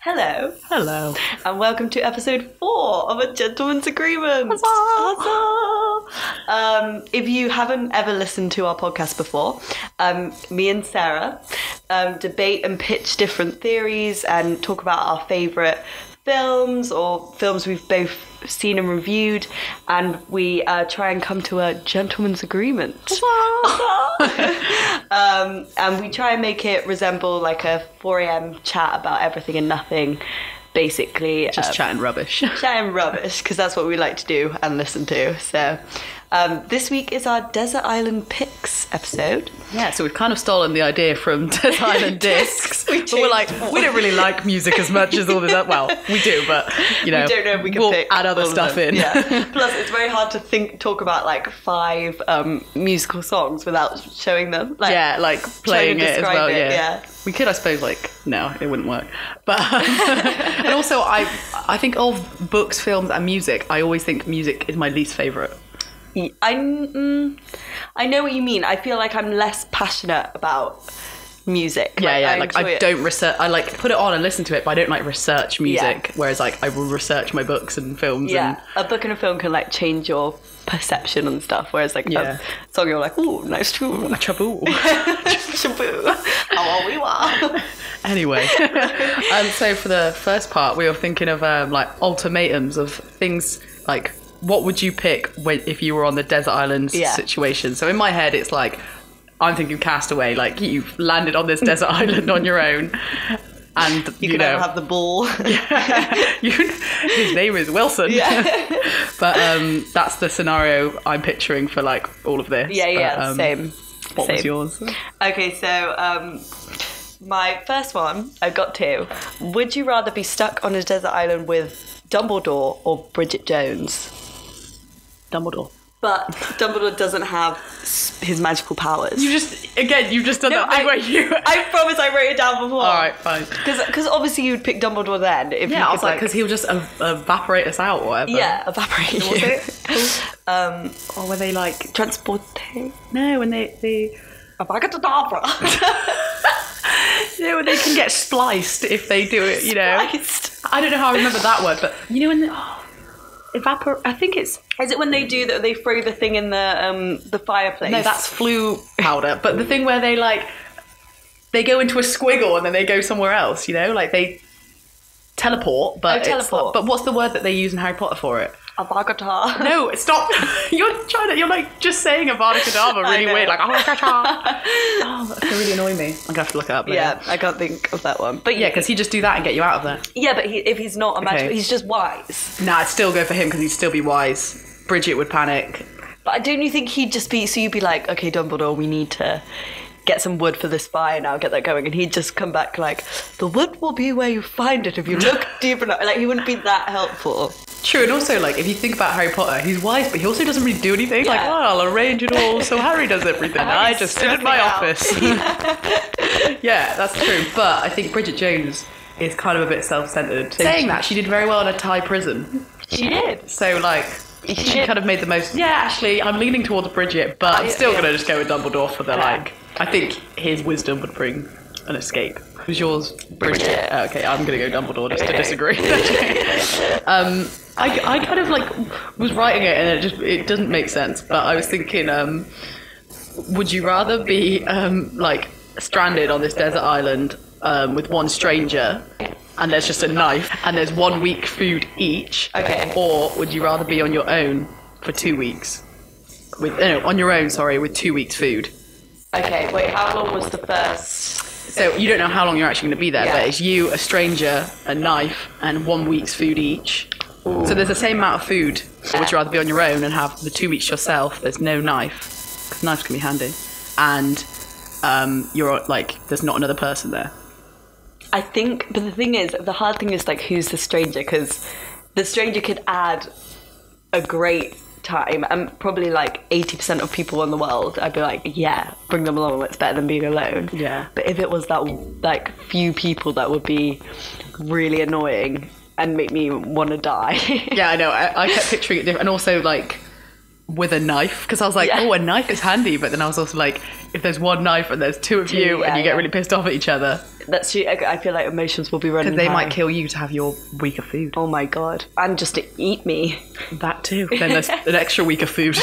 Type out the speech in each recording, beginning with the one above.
Hello. Hello. And welcome to episode 4 of A Gentleman's Agreement. Huzzah! If you haven't ever listened to our podcast before, me and Sarah debate and pitch different theories and talk about our favourite films or films we've both seen and reviewed, and we try and come to a gentleman's agreement. And we try and make it resemble like a 4 a.m. chat about everything and nothing, basically. Just chatting rubbish. Chatting rubbish, because that's what we like to do and listen to. So this week is our Desert Island Picks episode. Yeah, so we've kind of stolen the idea from Desert Island Discs. But we're like, we don't really like music as much as all this. Well, we do, but, you know, we don't know if we can we'll pick add other stuff in. Yeah. Plus, it's very hard to talk about like 5 musical songs without showing them. Like, yeah, like playing it as well. Yeah. We could, I suppose, like, no, it wouldn't work. But and also, I think of books, films, and music, I always think music is my least favourite. I know what you mean. I feel like I'm less passionate about music. Yeah, I don't research. I like put it on and listen to it, but I don't like research music. Yeah. Whereas like I will research my books and films. Yeah, a book and a film can like change your perception and stuff. Whereas like a song, you're like, ooh, nice tune, chaboo, chaboo. How are we? Wow. Anyway, so for the first part, we were thinking of like ultimatums of things like. What would you pick if you were on the desert island situation? So in my head, it's like, I'm thinking Castaway, like you've landed on this desert island on your own. And you know, have the ball. His name is Wilson. Yeah. But that's the scenario I'm picturing for like all of this. Yeah, but, same. What was yours? Okay, so my first one, I've got 2. Would you rather be stuck on a desert island with Dumbledore or Bridget Jones? Dumbledore. But Dumbledore doesn't have his magical powers. You've just done that thing where you... I promise I wrote it down before. All right, fine. Because obviously you'd pick Dumbledore then. If I was like, because he'll just evaporate us out or whatever. Yeah, evaporate you. Or were they like... Transporte? No, when they... Abracadabra. You know, when they can get spliced if they do it, you know. Spliced. I don't know how I remember that word, but you know when they... I think it's... Is it when they do that? They throw the thing in the fireplace? No, that's flu powder. But the thing where they like they go into a squiggle and then they go somewhere else. You know, like they teleport. But teleport. But what's the word that they use in Harry Potter for it? Avada. No, stop! You're like just saying Avada Kedavra really weird, like Avada. Oh, that's gonna really annoy me. I'm gonna have to look it up later. Yeah, I can't think of that one. But yeah, because he just do that and get you out of there. Yeah, but if he's not a magic, he's just wise. Nah, I'd still go for him because he'd still be wise. Bridget would panic. But don't you think he'd just be? So you'd be like, okay, Dumbledore, we need to get some wood for this fire now, get that going, and he'd just come back like, the wood will be where you find it if you look deep enough. Like, he wouldn't be that helpful. True, and also, like, if you think about Harry Potter, he's wise, but he also doesn't really do anything. Yeah. Like, I'll arrange it all, so Harry does everything. I just sit in my office. Yeah, that's true. But I think Bridget Jones is kind of a bit self-centered. Saying that, she did very well in a Thai prison. She did. So, like... She kind of made the most... Yeah, actually, I'm leaning towards Bridget, but I'm still going to just go with Dumbledore for the, like... I think his wisdom would bring an escape. Who's yours? Bridget. Okay, I'm going to go Dumbledore just to disagree. I kind of, like, was writing it and it doesn't make sense, but I was thinking, would you rather be, like, stranded on this desert island with one stranger... and there's just a knife, and there's 1 week food each. Okay. Or would you rather be on your own for 2 weeks? On your own, with 2 weeks food. Okay, wait, how long was the first? So you don't know how long you're actually going to be there, but it's you, a stranger, a knife, and 1 week's food each. Ooh. So there's the same amount of food. Or would you rather be on your own and have the 2 weeks yourself? There's no knife, because knives can be handy. And you're like, there's not another person there. I think, but the thing is, the hard thing is like, who's the stranger? Because the stranger could add a great time, and probably like 80% of people in the world, I'd be like, yeah, bring them along, it's better than being alone. Yeah. But if it was that like few people, that would be really annoying and make me want to die. Yeah, I know. I kept picturing it different, and also like with a knife, because I was like, oh, a knife is handy, but then I was also like, if there's one knife and there's two of you and you get really pissed off at each other, That's true. I feel like emotions will be running Because they high. might kill you to have your week of food. Oh my god. And just to eat me. That too. Then there's an extra week of food.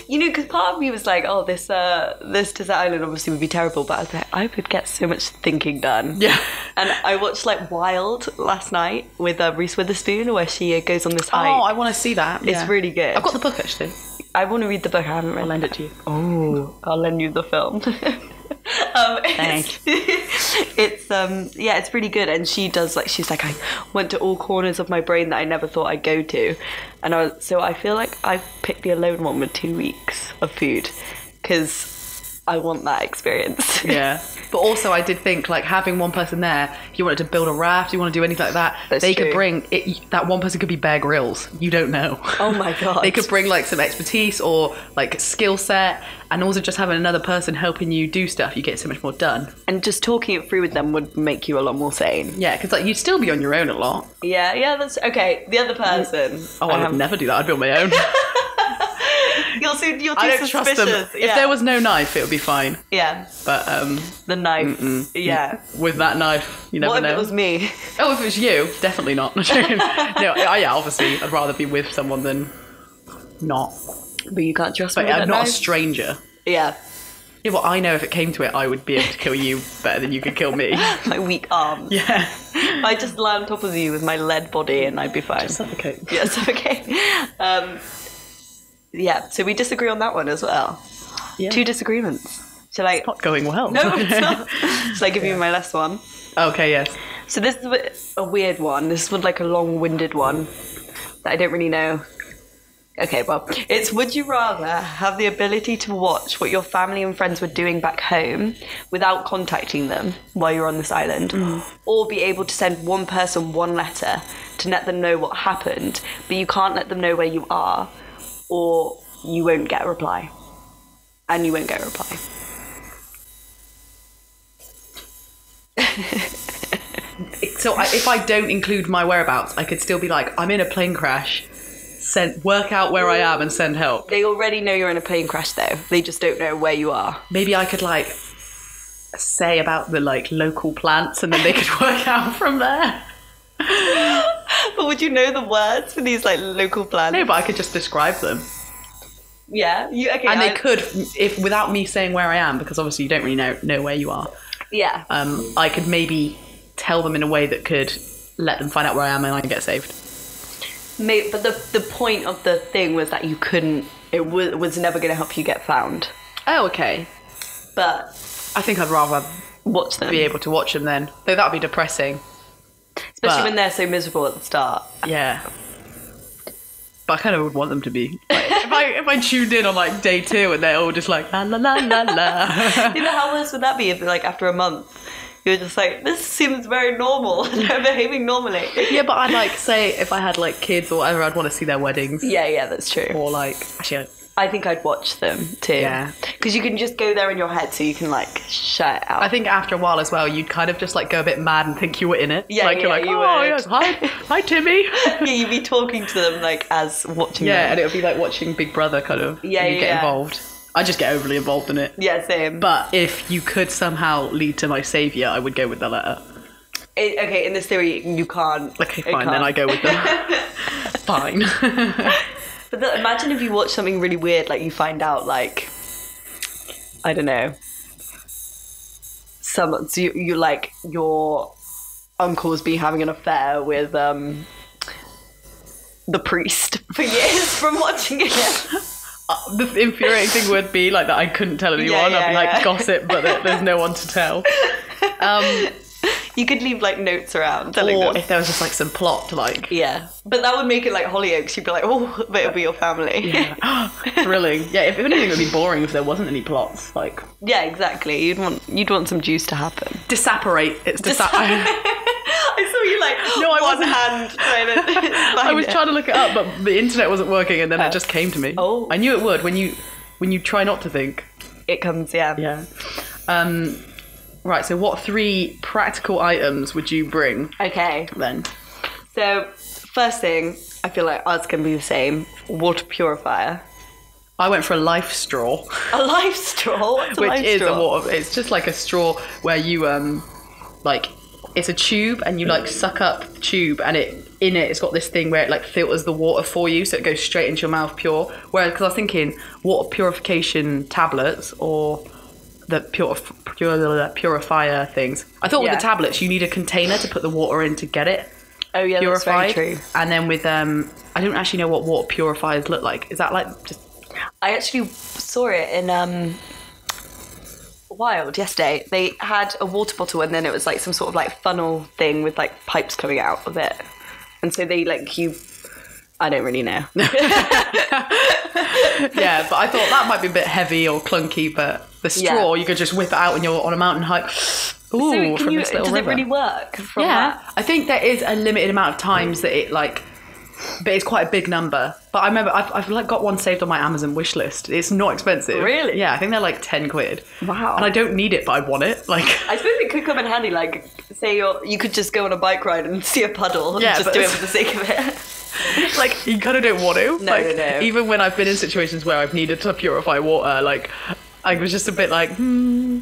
You know, because part of me was like, oh, this desert island obviously would be terrible, but I was like, I would get so much thinking done. Yeah. And I watched like Wild last night with Reese Witherspoon, where she goes on this hike. Oh, I want to see that. It's really good. I've got the book actually. I want to read the book. I haven't read. I'll lend it to you. Oh, I'll lend you the film. Thanks. It's really good. And she's like, I went to all corners of my brain that I never thought I'd go to, and so I feel like I've picked the alone one with 2 weeks of food because I want that experience. Yeah. But also I did think like having one person there, if you wanted to build a raft, you want to do anything like that, they could bring it, that one person could be Bear Grylls. You don't know. Oh my god. They could bring like some expertise or like skill set, and also just having another person helping you do stuff, you get so much more done. And just talking it through with them would make you a lot more sane. Yeah, because like you'd still be on your own a lot. Yeah, that's okay. The other person. Oh, I would never do that. I'd be on my own. You're too I don't suspicious. trust them. Yeah. If there was no knife, it would be fine. Yeah. But the knife. Yeah. with that knife, you never What if know. it was me? Oh, if it was you, definitely not. No, yeah, obviously, I'd rather be with someone than not. But you can't trust me. But with I'm that not knife? a stranger. Yeah. Yeah, well, I know if it came to it, I would be able to kill you better than you could kill me. My weak arms. Yeah. I just lie on top of you with my lead body and I'd be fine. Just suffocate. Yeah, suffocate. Yeah, so we disagree on that one as well. Yeah. 2 disagreements. Shall I? Not going well. No, it's not. Shall I give you my last one? Okay, yes. So this is a weird one. This is like a long-winded one that I don't really know. Okay, well, it's would you rather have the ability to watch what your family and friends were doing back home without contacting them while you're on this island, or be able to send one person one letter to let them know what happened, but you can't let them know where you are, or you won't get a reply. And you won't get a reply. So if I don't include my whereabouts, I could still be like, I'm in a plane crash. Work out where I am and send help. They already know you're in a plane crash, though. They just don't know where you are. Maybe I could like say about the like local plants, and then they could work out from there. But would you know the words for these like local plants? No, but I could just describe them. Yeah. Okay. And they could, if without me saying where I am, because obviously you don't really know where you are. Yeah. I could maybe tell them in a way that could let them find out where I am and I can get saved. But the point of the thing was that you couldn't. It was never going to help you get found. Oh, okay. But I think I'd rather watch them. be able to watch them then. Though that would be depressing. Especially when they're so miserable at the start. Yeah. But I kind of would want them to be. Like, if I tuned in on like day 2 and they're all just like la la la la la. You know, how worse would that be if like after a month you're just like, this seems very normal. They're behaving normally. Yeah, but I'd like say if I had like kids or whatever, I'd want to see their weddings. Yeah, that's true. Or like actually. I think I'd watch them too. Yeah. Because you can just go there in your head, so you can like shut it out. I think after a while as well, you'd kind of just like go a bit mad and think you were in it. Yeah, like you're like, you oh would. yes, hi Timmy. Yeah, you'd be talking to them like as watching them. Yeah, and it would be like watching Big Brother kind of. Yeah, you get yeah. involved. I just get overly involved in it. Yeah, same. But if you could somehow lead to my saviour, I would go with the letter. Okay, in this theory, you can't. Okay, fine, then I go with them. Fine. But imagine if you watch something really weird, like you find out, like, I don't know, so you like your uncle's been having an affair with the priest for years from watching it. The infuriating thing would be like that I couldn't tell anyone. I'd be like gossip, but there's no one to tell. You could leave like notes around telling or them. if there was just like some plot to like. Yeah, but that would make it like Hollyoaks. You'd be like, oh, but it'll be your family. Yeah. Thrilling. Yeah, if anything, it would be boring if there wasn't any plots. Like. Yeah, exactly. You'd want some juice to happen. Disapparate. It's I saw you like I one wasn't. hand trying to. I was trying to look it up, but the internet wasn't working, and then it just came to me. Oh. I knew it would when you try not to think. It comes, yeah. Yeah. Right. So, what 3 practical items would you bring? Okay. Then. So, first thing, I feel like ours can be the same. Water purifier. I went for a life straw. A life straw? What's a Which life is straw? a water. It's just like a straw where you like it's a tube and you like suck up the tube and it's got this thing where it like filters the water for you so it goes straight into your mouth pure. Whereas because I was thinking water purification tablets or the purifier things. I thought with the tablets you need a container to put the water in to get it. Oh yeah, purified. that's very true. And then with I don't actually know what water purifiers look like. Is that like just? I actually saw it in Wild yesterday. They had a water bottle and then it was like some sort of like funnel thing with like pipes coming out of it, and so they like you. I don't really know. Yeah, but I thought that might be a bit heavy or clunky. But the straw, you could just whip it out when you're on a mountain hike. Ooh, so from this little does river. it really work? From Yeah, that? I think there is a limited amount of times that it like, but it's quite a big number. But I remember I've like got one saved on my Amazon wish list. It's not expensive. Really? Yeah, I think they're like 10 quid. Wow. And I don't need it, but I want it. Like, I suppose it could come in handy. Like, say you could just go on a bike ride and see a puddle and just do it for the sake of it. Like, you kind of don't want to. No. Even when I've been in situations where I've needed to purify water, like, I was just a bit like,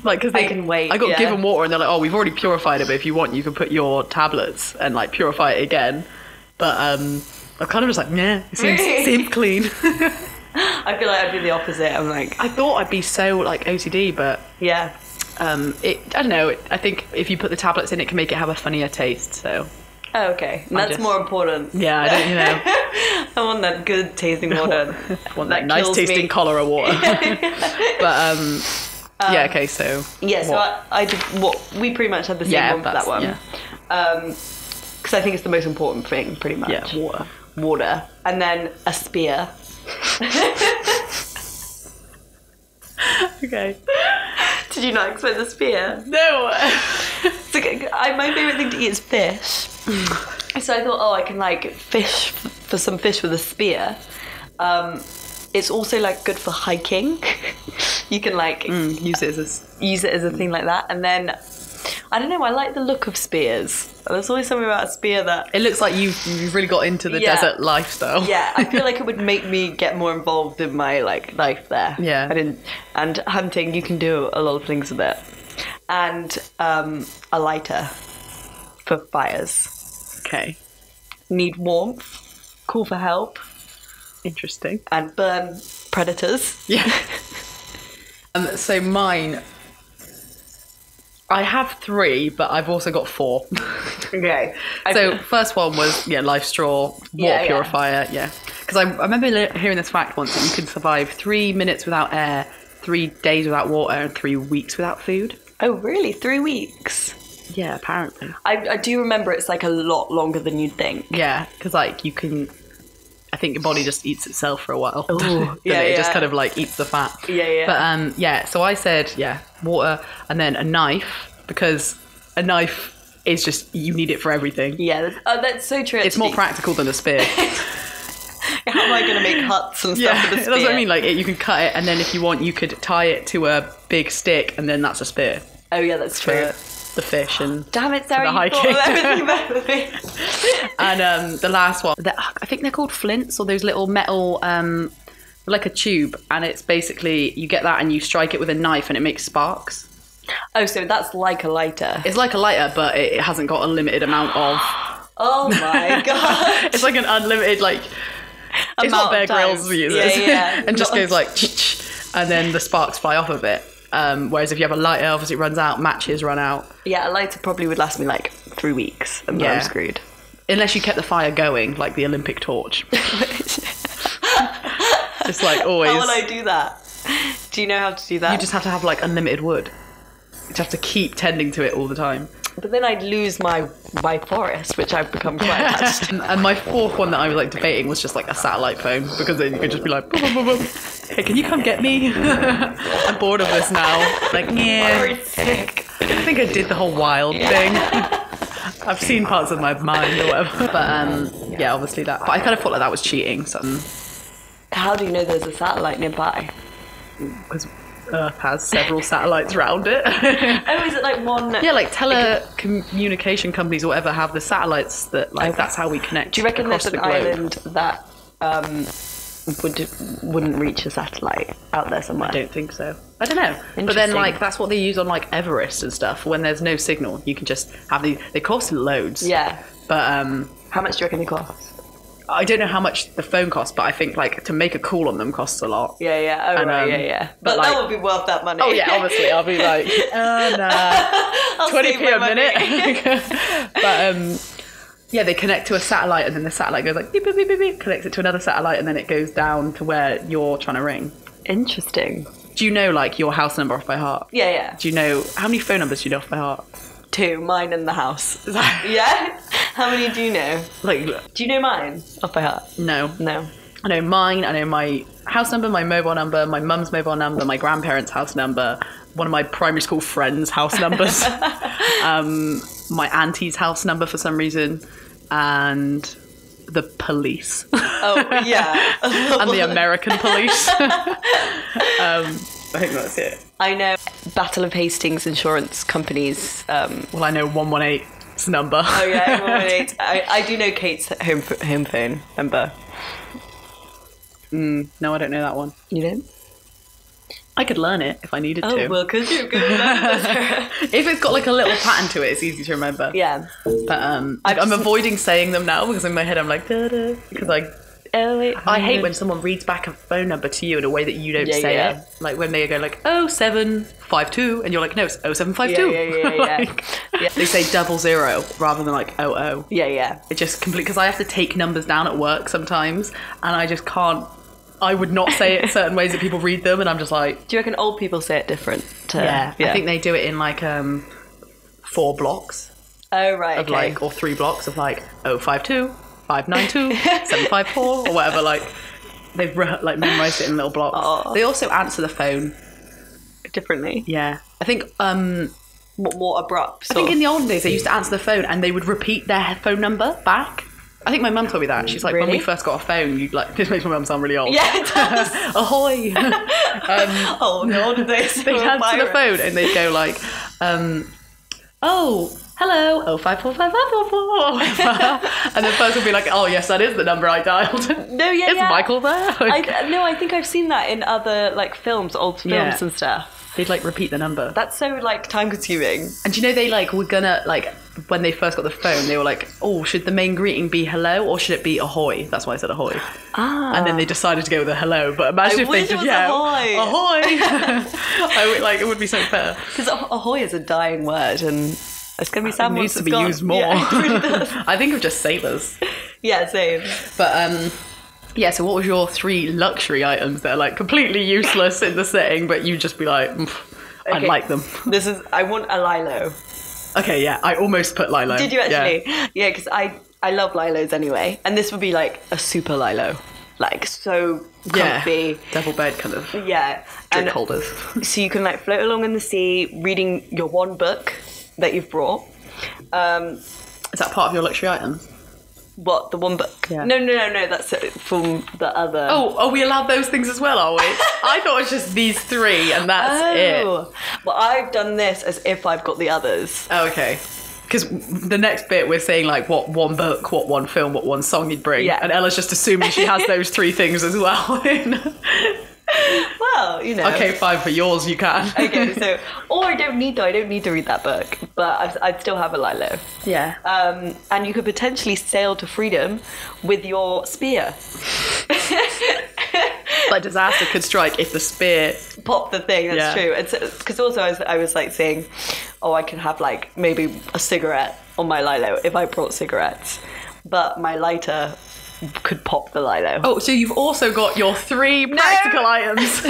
like, because I can wait. I got given water and they're like, oh, we've already purified it, but if you want, you can put your tablets and like purify it again. But I'm kind of just like, yeah, it seems clean. I feel like I'd be the opposite. I'm like, I thought I'd be so like OCD, but yeah. I don't know. I think if you put the tablets in, it can make it have a funnier taste. So. Oh, okay. That's more important. Yeah, I don't, I want that good tasting water. I want that nice tasting cholera water. But yeah, okay, so so I did what we pretty much had the same one for that one. Because I think it's the most important thing, pretty much. Yeah, water, and then a spear. Okay. Did you not expect the spear? No. My favourite thing to eat is fish. So I thought, I can like fish for some fish with a spear. It's also like good for hiking. You can like use it as a thing like that. And then I don't know, I like the look of spears. There's always something about a spear that it looks like you've really got into the desert lifestyle. Yeah, I feel like it would make me get more involved in my like life there. Yeah. And hunting, you can do a lot of things with it. And a lighter for fires. Okay. Need warmth, call for help. Interesting. And burn predators. Yeah. So mine, I have 3, but I've also got 4. Okay. So first one was life straw, water purifier, Because I remember hearing this fact once that you can survive 3 minutes without air, 3 days without water, and 3 weeks without food. Oh really? 3 weeks? Yeah, apparently. I do remember it's like a lot longer than you'd think. Yeah, because like you can. I think your body just eats itself for a while. Ooh, It just kind of like eats the fat. Yeah. But so I said water and then a knife, because a knife is just, you need it for everything. Yeah, that's so true. It's more practical than a spear. How am I going to make huts and stuff with a spear? That's what I mean. Like you can cut it, and then if you want, you could tie it to a big stick, and then that's a spear. Oh yeah, that's true. The fish and damn it, Sarah, you thought of everything better than me. And the last one, I think they're called flints, or those little metal, like a tube, and it's basically you get that and you strike it with a knife and it makes sparks. Oh, so that's like a lighter. It's like a lighter, but it hasn't got a limited amount of. Oh my god! It's like an unlimited it's what Bear Grylls uses, and just goes like, and then the sparks fly off of it. Whereas if you have a lighter, obviously it runs out, matches run out. Yeah, a lighter probably would last me like 3 weeks, and then I'm screwed. Unless you kept the fire going, like the Olympic torch. Just like always. How will I do that? Do you know how to do that? You just have to have like unlimited wood. You just have to keep tending to it all the time. But then I'd lose my forest, which I've become quite attached to. And my 4th one that I was like debating was just like a satellite phone, because then you could just be like, boom, boom, boom, boom. Hey, can you come get me? I'm bored of this now. Like, yeah. Sick. I think I did the whole wild thing. I've seen parts of my mind or whatever. But obviously that. But I kind of thought like that was cheating. So. How do you know there's a satellite nearby? Because Earth has several satellites around it. Oh, is it like one? Yeah, like telecommunication companies or whatever have the satellites that that's how we connect. Do you reckon there's an island that wouldn't reach a satellite out there somewhere. I don't think so. I don't know. But then, like, that's what they use on, like, Everest and stuff. When there's no signal, you can just have they cost loads. Yeah. But how much do you reckon they cost? I don't know how much the phone costs, but I think, like, to make a call on them costs a lot. Yeah, yeah. Oh, And, right, yeah. But like, that would be worth that money. Oh yeah, obviously I'll be like, nah, 20p a minute. But yeah, they connect to a satellite, and then the satellite goes like beep beep beep beep beep, connects it to another satellite, and then it goes down to where you're trying to ring. Interesting. Do you know, like, your house number off by heart? Yeah, yeah. Do you know how many phone numbers do you know off by heart? 2, mine and the house. Yeah. How many do you know? Like, do you know mine off by heart? no. No. I know mine. I know my house number, my mobile number, my mum's mobile number, my grandparents' house number, one of my primary school friends' house numbers, my auntie's house number for some reason, and the police. Oh, yeah. And the American police. I think that's it. I know Battle of Hastings insurance companies. Well, I know 118's number. Oh, yeah, 118. I do know Kate's home phone number. No, I don't know that one. You don't? I could learn it if I needed to. Oh, well, could you? If it's got like a little pattern to it, it's easy to remember. Yeah. But I'm avoiding saying them now because in my head I'm like, da-da, because I hate when someone reads back a phone number to you in a way that you don't say it. Like when they go like 0752 and you're like, no, it's 0752. Yeah. They say 00 rather than like 00. Yeah. It just completely, because I have to take numbers down at work sometimes and I just can't. I would not say it certain ways that people read them, and I'm just like... Do you reckon old people say it different? Yeah. I think they do it in like 4 blocks. Oh, right, of like, or 3 blocks of like 052, 592, 754, or whatever. Like, they've like memorised it in little blocks. Oh. They also answer the phone differently. Yeah. I think... more abrupt. I think in the olden days, they used to answer the phone and they would repeat their phone number back. I think my mum told me that. She's like, really? when we first got a phone, you'd like... This makes my mum sound really old. Yeah, it does. Ahoy! In the olden days. They'd answer the phone and they'd go like, oh, hello, 054554. And the person would be like, oh, yes, that is the number I dialed. No, yeah, Is Michael there? I think I've seen that in other like films, old films and stuff. They'd like repeat the number. That's so like time consuming. And do you know they like were gonna like when they first got the phone they were like, oh, should the main greeting be hello or should it be ahoy? That's why I said ahoy. And then they decided to go with a hello. But imagine if they did ahoy. It would be so fair. Because ahoy is a dying word and it's gonna be sad. It needs to be used more. Yeah, it really does. I think of just sailors. Yeah, same. But yeah, so what was your 3 luxury items that are like completely useless in the setting, but you'd just be like, I like them. I want a Lilo. Okay, yeah, I almost put Lilo. Did you actually? Yeah, because I love Lilos anyway. And this would be like a super Lilo. Like so comfy. Double bed kind of. Yeah. Drink holders. So you can like float along in the sea, reading your one book that you've brought. Is that part of your luxury item? What, the one book? Yeah. No, that's from the other... Oh, are we allowed those things as well, are we? I thought it was just these 3 and that's it. Well, I've done this as if I've got the others. Oh, okay. Because the next bit we're saying like what one book, what one film, what one song you'd bring. Yeah. And Ella's just assuming she has those 3 things as well. Well, you know. Okay, fine, for yours you can. Okay, so... Or I don't need to read that book, but I'd still have a Lilo. Yeah. And you could potentially sail to freedom with your spear. Like disaster could strike if the spear... Pop the thing, that's true. Because also I was like saying, I can have like maybe a cigarette on my Lilo if I brought cigarettes. But my lighter... could pop the Lilo. Oh, so you've also got your 3 practical items.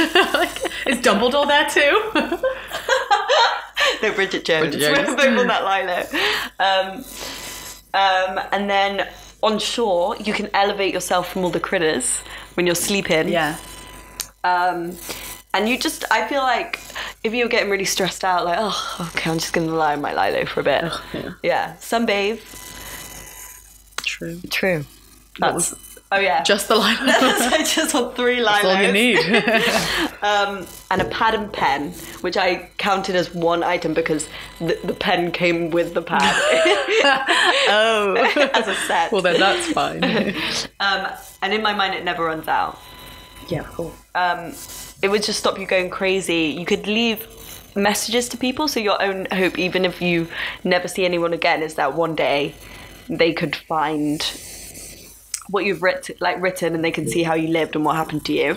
Is Dumbledore there too? No, Bridget Jones. We're both on that Lilo. And then on shore, you can elevate yourself from all the critters when you're sleeping. Yeah. And you just, I feel like if you're getting really stressed out, like, okay, I'm just going to lie on my Lilo for a bit. Yeah. Sunbathe. True. Oh yeah, just the Lilo. I just want 3 Lilos. That's all you need. And a pad and pen, which I counted as one item because the pen came with the pad. Oh, as a set. Well, then that's fine. And in my mind, it never runs out. Yeah, cool. It would just stop you going crazy. You could leave messages to people, so your own hope, even if you never see anyone again, is that one day they could find what you've written, and they can see how you lived and what happened to you.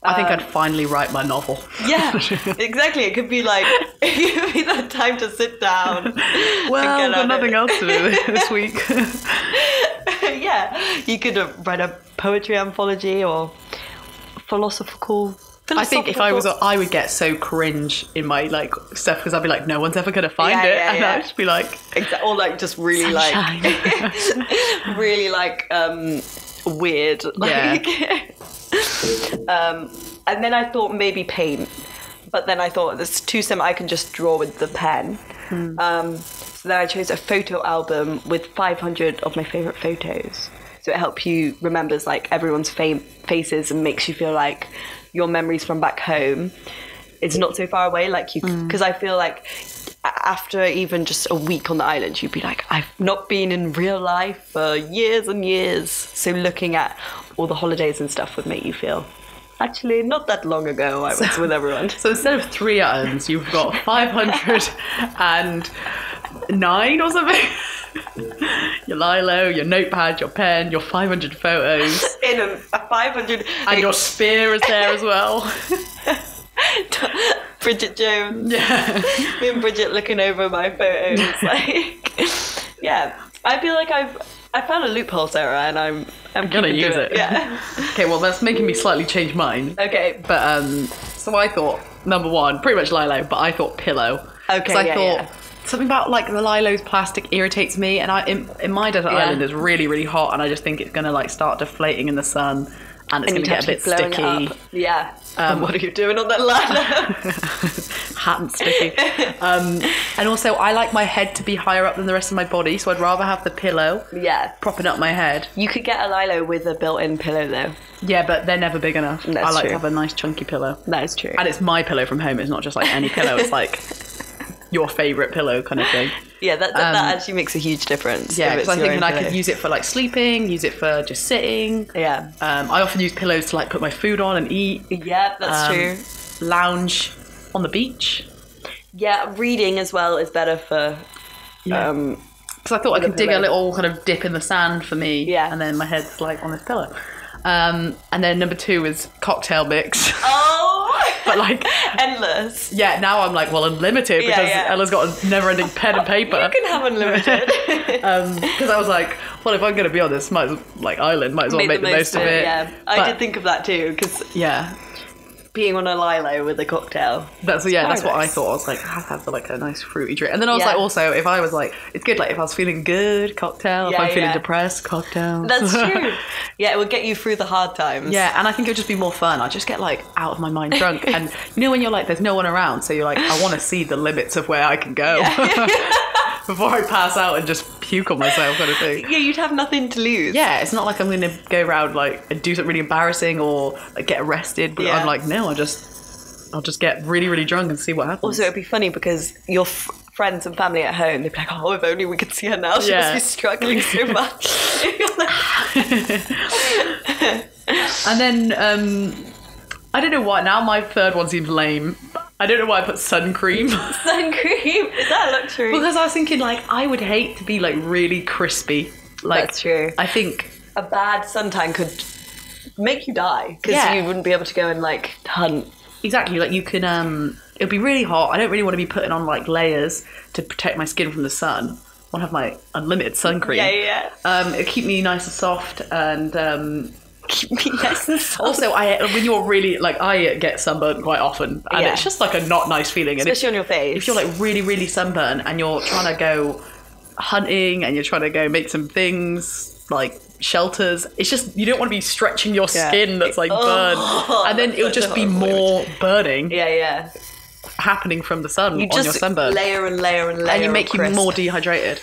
I think I'd finally write my novel. Yeah, exactly. It could be like, it could be that time to sit down. Well, I've got nothing else to do this week. Yeah, you could write a poetry anthology or philosophical. I think if I was, I would get so cringe in my like stuff because I'd be like, no one's ever gonna find it, and I'd just be like, or like just really sunshine. like, really like weird, like. And then I thought maybe paint, but then I thought there's too simple. I can just draw with the pen. So then I chose a photo album with 500 of my favorite photos. So it helps you remembers like everyone's faces and makes you feel like your memories from back home, it's not so far away. Like you, because I feel like after even just a week on the island, you'd be like, I've not been in real life for years and years. So looking at all the holidays and stuff would make you feel, actually, not that long ago, I was with everyone. So instead of 3 items, you've got 509 or something. Your lilo, your notepad, your pen, your 500 photos. In a 500... And your spear is there as well. Bridget Jones. Yeah. Me and Bridget looking over my photos. Like, yeah. I feel like I found a loophole, Sarah, and I'm gonna use it. Yeah. Okay, well, that's making me slightly change mine. Okay. But, so I thought, number one, pretty much lilo, but I thought pillow. Okay, because I thought... Something about like the lilo's plastic irritates me, and in my desert island it's really, really hot, and I just think it's gonna like start deflating in also and it's gonna get a bit sticky. Yeah. What are you doing on that lilo? Hot and sticky. And also I like my head to be higher up than the rest of my body, so I'd rather have the pillow propping up my head. You could get a lilo with a built-in pillow though. Yeah, but they're never big enough. That's I like true. to have a nice chunky pillow. That is true. And it's my pillow from home. It's not just like any pillow. It's like your favourite pillow kind of thing. Yeah, that actually makes a huge difference. Yeah, because I'm thinking I could use it for like sleeping, use it for just sitting. Yeah. I often use pillows to like put my food on and eat. Yeah, that's true. Lounge on the beach. Yeah, reading as well is better for... because I thought I could dig a little kind of dip in the sand for me. Yeah. And then my head's like on this pillow. And then number 2 is cocktail mix. Oh! But like... endless. Yeah, now I'm like, well, unlimited because Ella's got a never-ending pen and paper. You can have unlimited. Because I was like, well, if I'm going to be on this island, might as well make the most of it. Yeah, I did think of that too, because being on a lilo with a cocktail. That's what I thought. I was like, I have like a nice fruity drink. And then I was like, also, if I was like, it's good, like if I was feeling good, cocktail. If I'm feeling depressed, cocktail. That's true. Yeah, it would get you through the hard times. Yeah, and I think it would just be more fun. I'd just get like out of my mind drunk. And you know when you're like, there's no one around, so you're like, I want to see the limits of where I can go. Before I pass out and just puke on myself kind of thing. Yeah, you'd have nothing to lose. Yeah, it's not like I'm going to go around like and do something really embarrassing or like, get arrested. But I'm like, no, I'll just get really, really drunk and see what happens. Also, it'd be funny because your friends and family at home, they'd be like, oh, if only we could see her now. She must be struggling so much. And then, I don't know why, now my third one seems lame. I don't know why I put sun cream. Sun cream? Is that a luxury? Because I was thinking, like, I would hate to be, like, really crispy. Like, that's true. I think... a bad suntan could make you die. Because you wouldn't be able to go and, like, hunt. Exactly. Like, you can... it would be really hot. I don't really want to be putting on, like, layers to protect my skin from the sun. I want to have my unlimited sun cream. Yeah. It'd keep me nice and soft and... keep me nice and soft. Also, when you're really like, I get sunburned quite often, and it's just like a not nice feeling, especially on your face. If you're like really, really sunburned and you're trying to go hunting and you're trying to go make some things like shelters, it's just you don't want to be stretching your skin that's like burned, and then it'll just be more burning. Yeah. Happening from the sun on your sunburn. Layer and layer and layer, and you make you more dehydrated.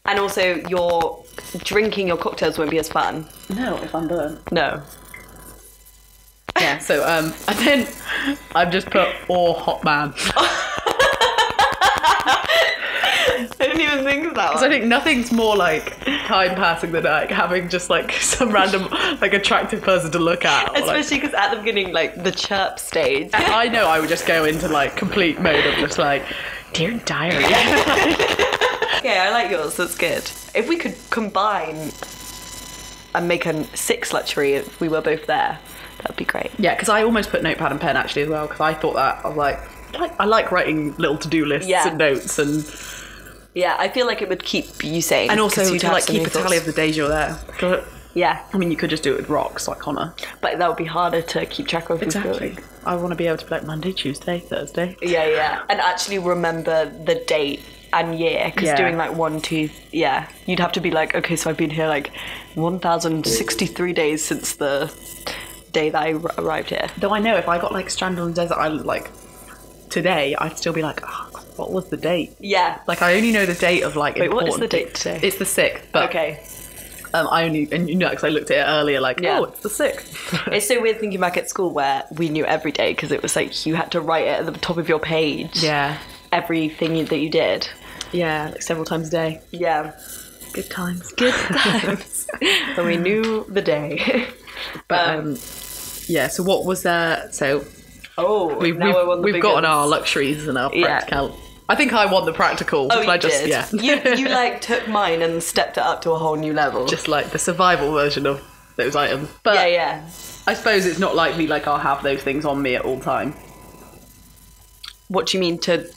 And also, your drinking your cocktails won't be as fun. No, if I'm burnt. No. Yeah, so, and then I've just put, hot man. I didn't even think of that one. Because I think nothing's more, like, kind passing the night, having just like some random like attractive person to look at. Especially because at the beginning, like the chirp stage. I know I would just go into like complete mode of just like, dear diary. Okay, I like yours. That's good. If we could combine and make a 6 luxury if we were both there, that'd be great. Yeah, because I almost put notepad and pen actually as well, because I thought that I was like I like writing little to-do lists and notes and. Yeah, I feel like it would keep you sane. And also to like keep a tally of the days you're there. Yeah. I mean, you could just do it with rocks like Connor. But that would be harder to keep track of. Exactly. I want to be able to be like Monday, Tuesday, Thursday. Yeah. And actually remember the date and year. Because doing like 1, 2, you'd have to be like, okay, so I've been here like 1,063 days since the day that I arrived here. Though I know if I got like stranded on the desert island like today, I'd still be like, oh, what was the date? Yeah. Like I only know the date of like. Wait, what is the date today? It's the 6th. But okay. I only, and you know, because I looked at it earlier, like, oh, it's the 6th. It's so weird thinking back at school where we knew every day because it was like you had to write it at the top of your page. Yeah. Everything that you did. Yeah, like several times a day. Yeah. Good times. Good times. And we knew the day. But yeah. So what was there? So. Oh, we've gotten our luxuries and our practical. I think I want the practical. Oh, you did. Yeah. you like took mine and stepped it up to a whole new level. Just like the survival version of those items. But yeah. I suppose it's not likely like I'll have those things on me at all time. What do you mean to?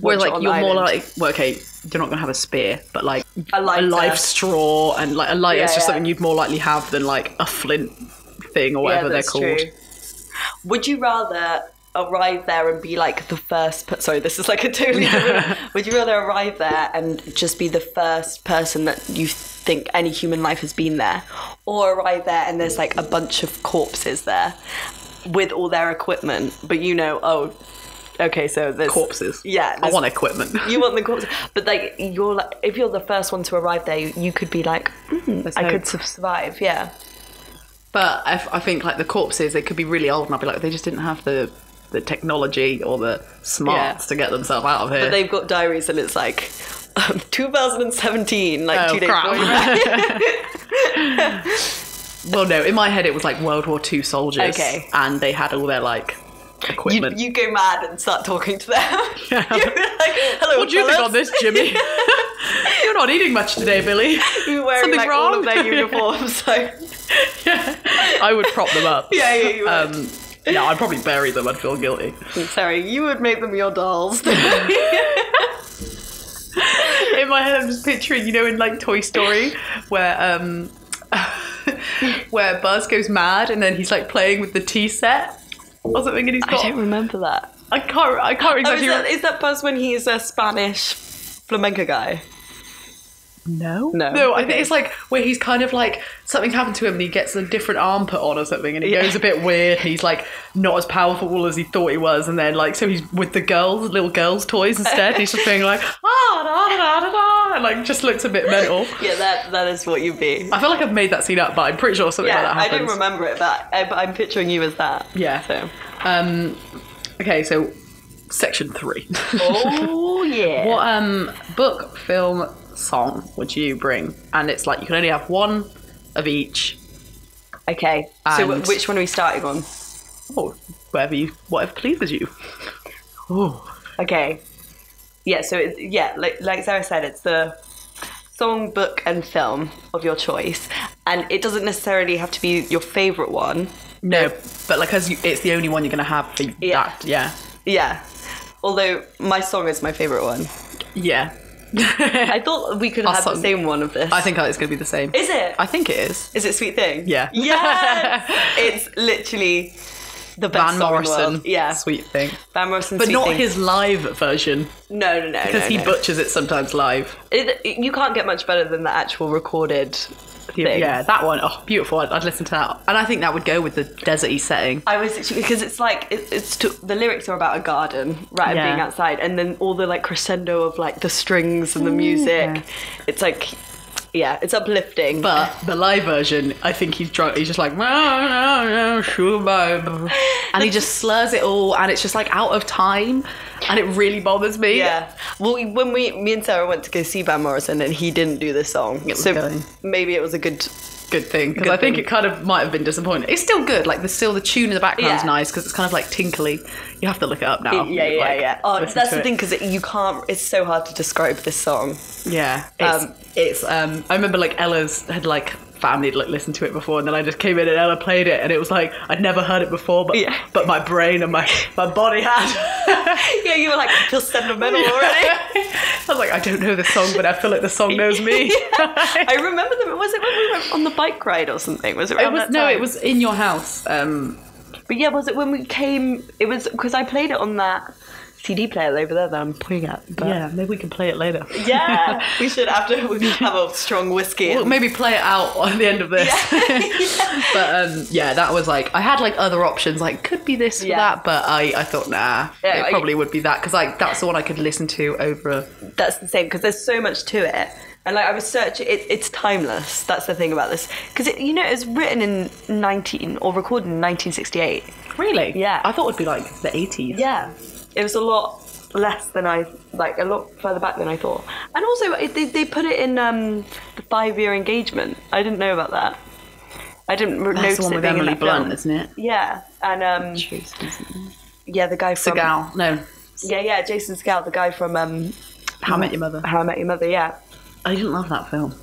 Where like you're more like, well, okay, you're not gonna have a spear, but like a life straw and like a lighter is just something you'd more likely have than like a flint thing or whatever they're called. True. Would you rather arrive there and be like the first sorry, this is like a totally different would you rather arrive there and just be the first person that you think any human life has been there, or arrive there and there's like a bunch of corpses there with all their equipment, but you know, oh, okay, so there's corpses. Yeah, I want equipment. You want the corpses, but like you're like, if you're the first one to arrive there, you could be like, I could survive. Yeah. But I think like the corpses, they could be really old, and I'd be like, they just didn't have the technology or the smarts to get themselves out of here. But they've got diaries, and it's like 2017, like 2 days crap. before. Well, no, in my head it was like World War II soldiers, and they had all their like equipment. You go mad and start talking to them. Yeah. You're like, hello, what do you think on this, Jimmy? You're not eating much today, Billy. You're wearing something like wrong? all of their uniforms, so yeah, I would prop them up. Yeah, you would. No, I'd probably bury them. I'd feel guilty. Sorry, you would make them your dolls. In my head, I'm just picturing, you know, in like Toy Story, where where Buzz goes mad and then he's like playing with the tea set or something, and he's got. I don't remember that. I can't exactly. Is that Buzz when he's a Spanish flamenco guy? No. Okay. I think it's like where he's kind of like something happened to him and he gets a different arm put on or something, and he goes a bit weird. And he's like not as powerful as he thought he was, and then like so he's with the little girls' toys instead. He's just being like and like just looks a bit mental. Yeah, that is what you'd be. I feel like I've made that scene up, but I'm pretty sure something like that happens. I don't remember it, but I'm picturing you as that. Yeah. So. Okay, so section 3. Oh yeah. What book, film, song would you bring? And it's like you can only have one of each. Okay. So which one are we starting on? Oh, whatever pleases you. Oh. Okay. Yeah. So like Sarah said, it's the song, book, and film of your choice, and it doesn't necessarily have to be your favourite one. No, but like it's the only one you're gonna have for that. Yeah. Yeah. Although my song is my favourite one. Yeah. I thought we could have the same one of this. I think it's going to be the same. Is it? I think it is. Is it Sweet Thing? Yeah. Yes! It's literally the best Van song Morrison. in the world. Yeah. Sweet Thing. Van Morrison, but Sweet not Thing. his live version. No. Because he butchers it sometimes live. You can't get much better than the actual recorded thing. Yeah, that one. Oh, beautiful. I'd listen to that. And I think that would go with the deserty setting. I was actually, because it's like, the lyrics are about a garden, right, and being outside, and then all the like crescendo of like the strings and the music. Yeah. It's like, Yeah, it's uplifting. But the live version, I think he's drunk. He's just like, and he just slurs it all, and it's just like out of time, and it really bothers me. Yeah. Well, when me and Sarah went to go see Van Morrison, and he didn't do this song, so maybe it was a good thing, because I think it kind of might have been disappointing. It's still good. Like, the tune in the background's nice, because it's kind of like tinkly. You have to look it up now. Yeah. Oh, that's the thing, because you can't. It's so hard to describe this song. Yeah. It's I remember like Ella's had like family like listened to it before, and then I just came in and Ella played it, and it was like I'd never heard it before, but my brain and my body had. Yeah, you were like, I feel sentimental already. I was like, I don't know the song, but I feel like the song knows me. I remember them. Was it when we went on the bike ride or something? Was it around that time? No, it was in your house. But yeah, was it when we came? It was because I played it on that CD player over there that I'm pointing at. But yeah, maybe we can play it later. Yeah, we should after we have a strong whiskey. We'll maybe play it out at the end of this. But yeah, that was like, I had like other options, like could be this or that, but I thought it probably would be that, because like that's the one I could listen to over. That's the same, because there's so much to it. And like I was searching, it's timeless. That's the thing about this, because it was written in recorded in 1968. Really? Yeah. I thought it would be like the 80s. Yeah. It was a lot less than a lot further back than I thought. And also, they put it in the 5-year engagement. I didn't know about that. I didn't notice the one it with being Emily in that Blunt, film. isn't it? Yeah, and the guy from Segal. No. Yeah, Jason Segel, the guy from How I Met Your Mother. How I Met Your Mother. Yeah. I didn't love that film.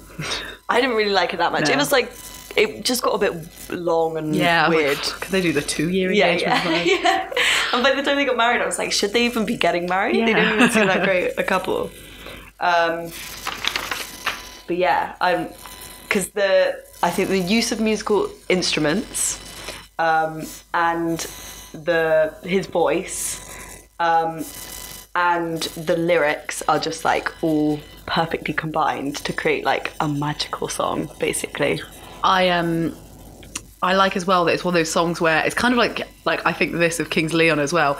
I didn't really like it that much. No. It was like, it just got a bit long and weird. Could they do the 2-year engagement? Yeah. And by the time they got married, I was like, should they even be getting married? Yeah. They didn't even seem that great a couple. But yeah, because I think the use of musical instruments and his voice and the lyrics are just like all perfectly combined to create like a magical song, basically. I like as well that it's one of those songs where it's kind of like I think this of King's Leon as well.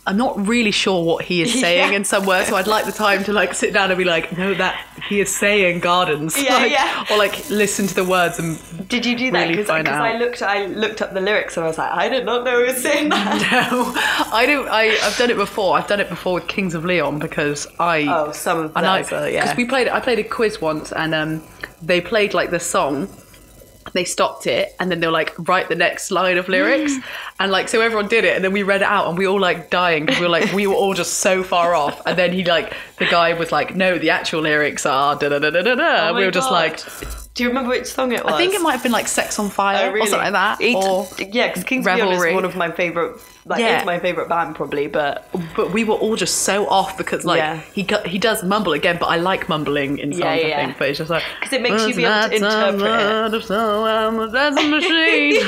I'm not really sure what he is saying in some words, so I'd like the time to like sit down and be like, no, that he is saying gardens, or like listen to the words and. Did you do that? Because I looked up the lyrics and I was like, I did not know he was saying that. No, I don't. I've done it before. I've done it before with Kings of Leon, because some of those, because I played a quiz once, and they played like the song. They stopped it, and then they were like, write the next line of lyrics, and like, so everyone did it, and then we read it out, and we all like dying, because we were all just so far off. And then the guy was like, no, the actual lyrics are da da da da da da. And we were just like, do you remember which song it was? I think it might have been like Sex on Fire or something like that. Because Kings of Leon is one of my favourite. It's my favourite band probably, but we were all just so off, because he does mumble again, but I like mumbling in songs, I think, but it's just like, because it makes you be able to interpret it. Machine.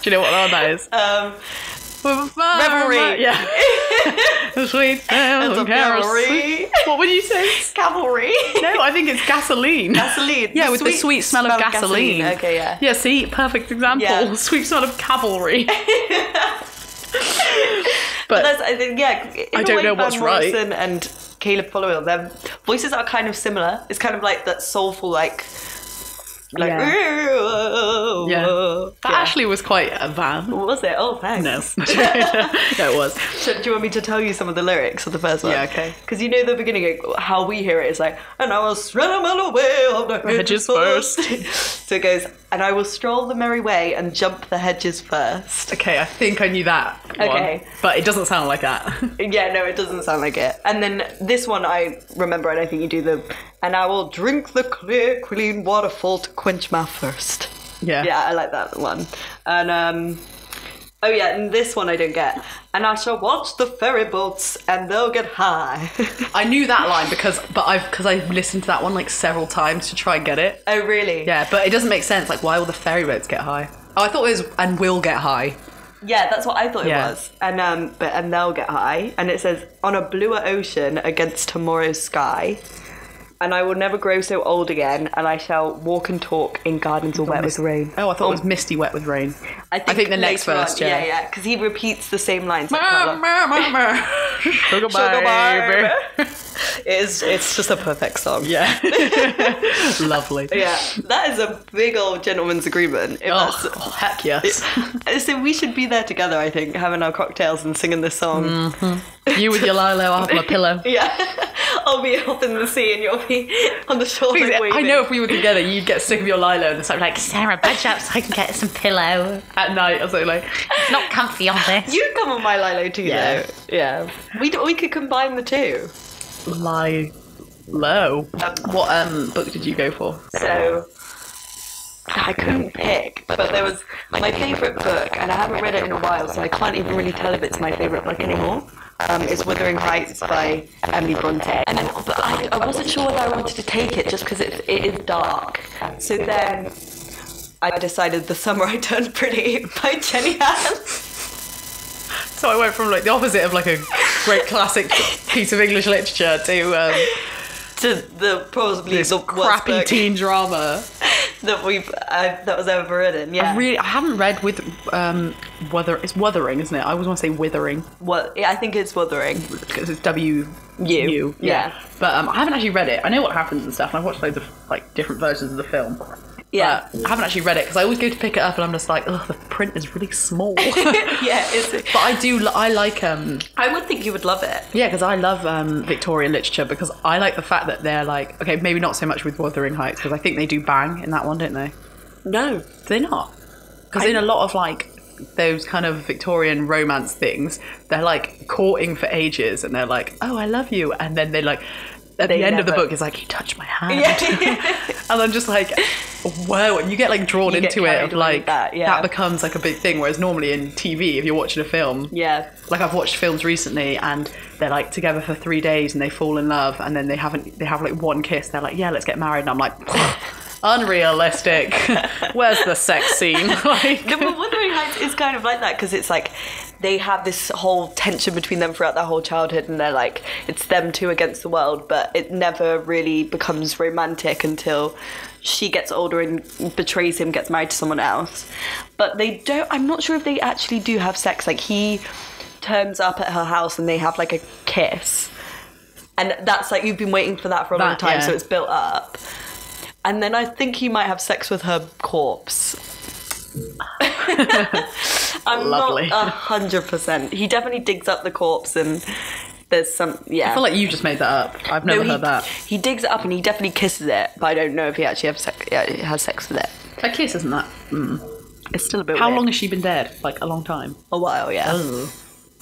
Do you know what that is? Revelry. Yeah. Sweet sound of cavalry. What would you say? Cavalry. No, I think it's gasoline. Gasoline. Yeah, with the sweet smell of gasoline. Okay, yeah. Yeah, see, perfect example. Yeah. Sweet smell of cavalry. But that's, I think, I don't know what's right. Morrison and Caleb Followill, their voices are kind of similar. It's kind of like that soulful, like that actually was quite a van. Was it? Oh, thanks. No, no, it was. So, do you want me to tell you some of the lyrics of the first one? Yeah, okay. Because you know the beginning, how we hear it is like, and I will stroll the way of the hedges first. So it goes, and I will stroll the merry way and jump the hedges first. Okay, I think I knew that one, but it doesn't sound like that. Yeah, no, it doesn't sound like it. And then this one I remember, and I think you do the, and I will drink the clear, clean waterfall to quench my thirst. Yeah. Yeah, I like that one. And, and this one I don't get. And I shall watch the ferry boats and they'll get high. I knew that line because I've listened to that one like several times to try and get it. Oh, really? Yeah, but it doesn't make sense. Like, why will the ferry boats get high? Oh, I thought it was, and will get high. Yeah, that's what I thought it was. And and they'll get high. And it says, on a bluer ocean against tomorrow's sky. And I will never grow so old again, and I shall walk and talk in gardens all wet with rain. Oh, I thought it was misty wet with rain. I think the next verse, yeah, because he repeats the same lines. Sugar baby. It's just a perfect song. Yeah. Lovely. Yeah, that is a big old gentleman's agreement. Heck yes. So we should be there together, I think, having our cocktails and singing this song. Mm-hmm. You with your Lilo, I'll have my pillow. Yeah. I'll be up in the sea and you'll be on the shore waving. I know if we were together, you'd get sick of your Lilo and it's like, Sarah, budge up so I can get some pillow. at night or something like, It's not comfy on this. You'd come on my Lilo too, Yeah. though. Yeah. We could combine the two. lie low. What book did you go for? So I couldn't pick, but there was my favourite book, and I haven't read it in a while, so I can't even really tell if it's my favourite book anymore. It's Wuthering Heights by Emily Bronte. And then, but I wasn't sure whether I wanted to take it just because it is dark. So then I decided The Summer I Turned Pretty by Jenny Han. So I went from like the opposite of like a great classic piece of English literature to the probably this the worst crappy book teen drama that was ever written. Yeah, I haven't read it's Wuthering, isn't it? I always want to say Withering. Well, yeah, I think it's Wuthering Because it's W-U. Yeah. But I haven't actually read it. I know what happens and stuff, and I've watched loads of like different versions of the film. Yeah. But I haven't actually read it because I always go to pick it up and I'm just like, oh, the print is really small. Yeah, But I like I would think you would love it. yeah, because I love Victorian literature because I like the fact that they're like, okay, maybe not so much with Wuthering Heights because I think they do bang in that one, don't they? No, Do they not? Because in a lot of like those kind of Victorian romance things, they're like courting for ages and they're like, oh, I love you, and then they like at the end of the book it's like, you touch my hand. Yeah. And I'm just like, whoa, and you get like drawn into it of like that becomes like a big thing, whereas normally in TV if you're watching a film, Yeah. like I've watched films recently and they're like together for 3 days and they fall in love and then they have like one kiss, they're like, yeah, let's get married, and I'm like, unrealistic. Where's the sex scene? Like, No, but Wuthering Heights is kind of like that because it's like they have this whole tension between them throughout their whole childhood, and they're like, it's them two against the world, but it never really becomes romantic until she gets older and betrays him, gets married to someone else. But I'm not sure if they actually do have sex. Like, he turns up at her house and they have like a kiss, and that's like, you've been waiting for that for a long time, so it's built up. And then I think he might have sex with her corpse. I'm Lovely. not 100%. He definitely digs up the corpse and there's some, yeah. I feel like you just made that up. I've never heard that. He digs it up and he definitely kisses it, but I don't know if he actually has sex with it. A kiss, isn't that? It's still a bit How weird. long has she been dead? Like a long time. A while, yeah. Oh.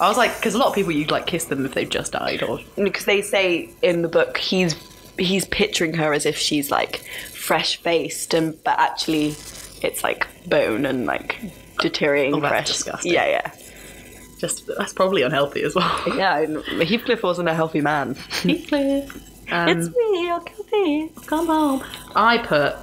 I was like, because a lot of people, you'd like kiss them if they've just died, or Because they say in the book he's picturing her as if she's like fresh-faced, but actually it's like bone and like deteriorating Oh, that's fresh. disgusting. Yeah. just that's probably unhealthy as well. Yeah, Heathcliff wasn't a healthy man. Heathcliff, It's me, your coffee. come home. I put,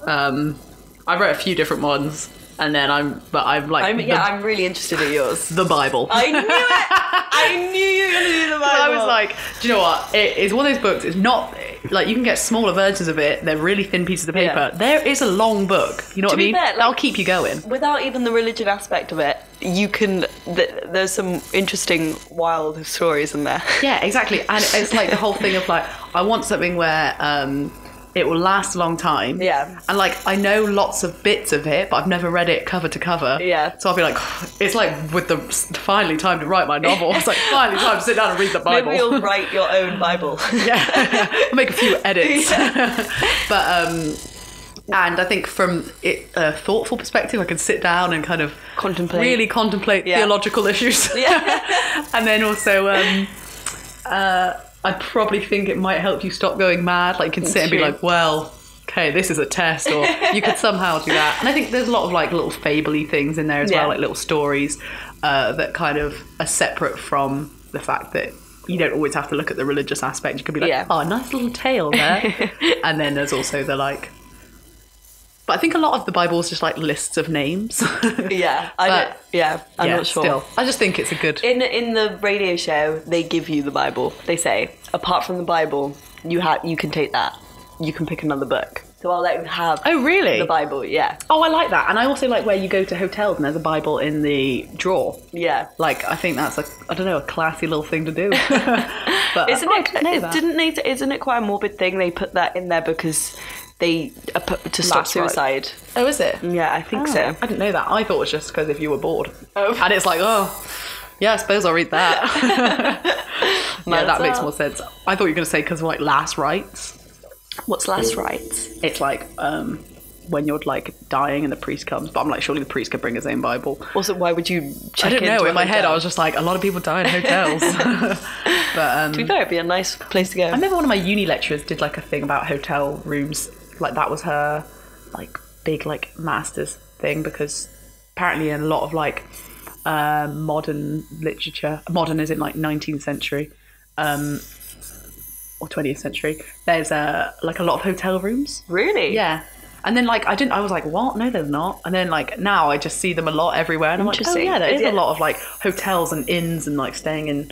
I wrote a few different ones, and then I'm like, I'm really interested in yours. the Bible. I knew it! I knew you were going to do the Bible. I was like, do you know what? It's one of those books. It's not like, you can get smaller versions of it. They're really thin pieces of paper. Yeah. There is a long book. You know what I mean? fair, like, that'll keep you going. without even the religion aspect of it, you can. There's some interesting, wild stories in there. Yeah, exactly. And it's like the whole thing of like, I want something where it will last a long time. Yeah. And like, I know lots of bits of it, but I've never read it cover to cover. Yeah. So I'll be like, it's like with the finally time to write my novel. It's like finally time to sit down and read the Bible. Maybe you'll write your own Bible. Yeah. I'll make a few edits. Yeah. But and I think from a thoughtful perspective, I can sit down and kind of really contemplate theological issues. Yeah. And then also I probably think it might help you stop going mad. Like, you can sit and be like, well, okay, this is a test, or you could somehow do that. And I think there's a lot of like little fable-y things in there as well, like little stories that kind of are separate from the fact that you don't always have to look at the religious aspect. You could be like, oh, nice little tale there. And then there's also the like, but I think a lot of the Bible is just like lists of names. Yeah, I'm not sure. Still, I just think it's a good. In the radio show, they give you the Bible. They say, apart from the Bible, you can take that. You can pick another book. So I'll let you have. Oh, really? The Bible, yeah. Oh, I like that, and I also like where you go to hotels and there's a Bible in the drawer. Yeah. Like, I think that's a classy little thing to do. But isn't it quite a morbid thing? They put that in there because they to stop suicide. Oh, is it? Yeah, I think so. I didn't know that. I thought it was just because if you were bored. Oh. And it's like, yeah, I suppose I'll read that. Yeah, that makes more sense. I thought you were going to say because of like last rites. What's last rites? It's like when you're like dying and the priest comes, but I'm like, surely the priest could bring his own Bible. Also, why would you check I don't know. In my head, I was just like, a lot of people die in hotels. But to be fair, it'd be a nice place to go. I remember one of my uni lecturers did like a thing about hotel rooms. Like that was her like big like master's thing, because apparently in a lot of like modern literature, modern is in like 19th century or 20th century, there's like a lot of hotel rooms. Really? Yeah. And then like I was like, what? No, there's not. And then like now I just see them a lot everywhere, and I'm like, oh yeah, there is a lot of like hotels and inns and like staying in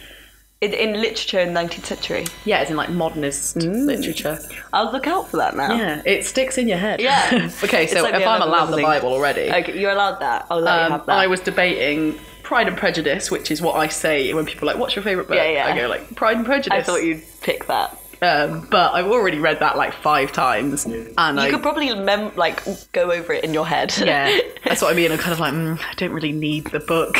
literature in 19th century. Yeah, it's in like modernist literature. I'll look out for that now. Yeah, it sticks in your head. Yeah. Okay, so like if I'm allowed the Bible already, okay, you're allowed that. I'll let you have that. I was debating Pride and Prejudice, which is what I say when people are like, what's your favourite book? Yeah. I go like, Pride and Prejudice. I thought you'd pick that. But I've already read that like 5 times, and you could probably go over it in your head. Yeah, that's what I mean. I'm kind of like, I don't really need the book.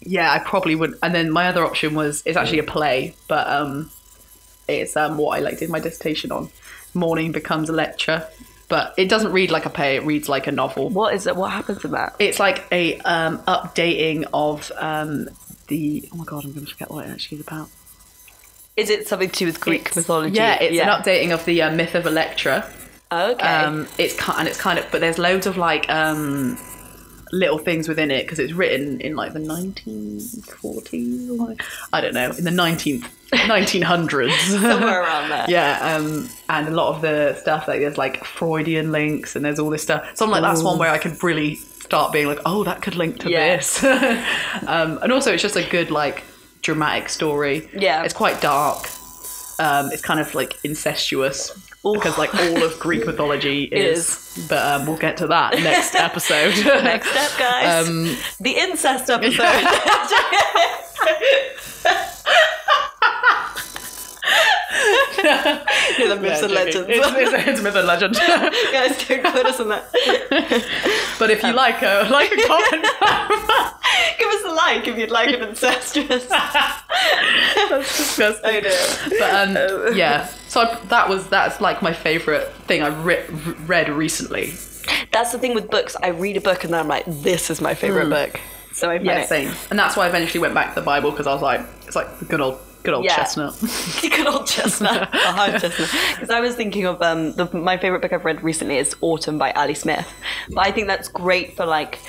Yeah, I probably would. And then my other option it's actually a play, but it's what I did my dissertation on. Morning Becomes a Lecture, but it doesn't read like a play. It reads like a novel. What is it? What happens in that? It's like a updating of oh my god, I'm going to forget what it actually is about. Is it something to do with Greek mythology? Yeah, it's an updating of the myth of Electra. Okay. It's kind of, but there's loads of like little things within it because it's written in like the 1940s or I don't know, in the 1900s. Somewhere around there. Yeah, and a lot of the stuff, like there's like Freudian links and there's all this stuff. So I'm like, that's one where I could really start being like, oh, that could link to this. And also it's just a good like dramatic story. Yeah. It's quite dark. It's kind of like incestuous. Because like all of Greek mythology is. But we'll get to that next episode. Next step, guys. The incest episode. The myths and legends. It's myth and legend. Guys, don't quote us on that. But if you like a comment, give us a like if you'd like an incestuous. That's disgusting. Oh dear. But yeah, so that's like my favourite thing I've read recently. That's the thing with books. I read a book and then I'm like, this is my favourite book. So I find same. And that's why I eventually went back to the Bible, because I was like, it's like the good old chestnut. Good old chestnut. Because I was thinking of my favourite book I've read recently is Autumn by Ali Smith. But I think that's great for like